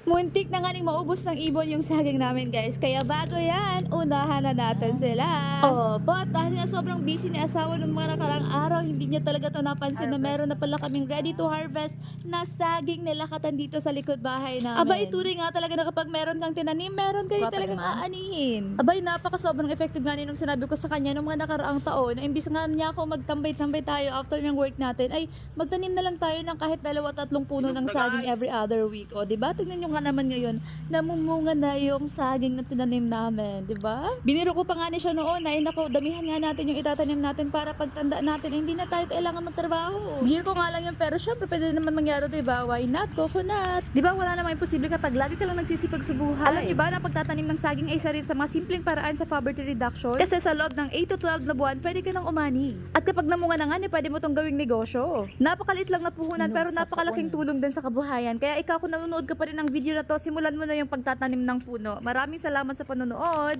Muntik na nga ning maubos ng ibon yung saging namin, guys. Kaya bago yan, unahan na natin sila. But dahil na sobrang busy ni asawa ng mga nakarang araw, hindi niya talaga to napansin na meron na pala kaming ready to harvest na saging nilakatan dito sa likod bahay namin. Abay, turing nga talaga na kapag meron kang tinanim, meron kayo talagang aanihin. Abay, napaka sobrang effective nga nung sinabi ko sa kanya nung mga nakaraang taon na imbis nga niya ako magtambay-tambay tayo after ng work natin, ay magtanim na lang tayo ng kahit 2-3 puno ng saging every other week. O, diba? Tignan nyo nga naman ngayon, namumunga na yung saging na tinanim namin, diba? Biniro ko pa nga niya siya noon, ay nako, damihan nga natin yung itatanim natin para pagtanda natin, hindi na tayo kailangan magtrabaho. Biniro ko nga lang yun, pero syempre pwede naman mangyari, diba? Why not? Coconut. Diba, wala namang imposible kapag lagi ka lang nagsisipag sa buhay. Alam niyo ba na pagtatanim ng saging ay isa rin sa mga simpleng paraan sa poverty reduction? Kasi sa loob ng 8 to 12 na buwan, pwede ka nang umani. At kapag namunga na nga, pwede mo tong gawing negosyo. Napakaliit lang na puhunan, pero napakalaking tulong din sa kabuhayan. Kaya ikaw, kung nanonood ka pa rin ng video na to, simulan mo na yung pagtatanim ng puno. Maraming salamat sa panonood!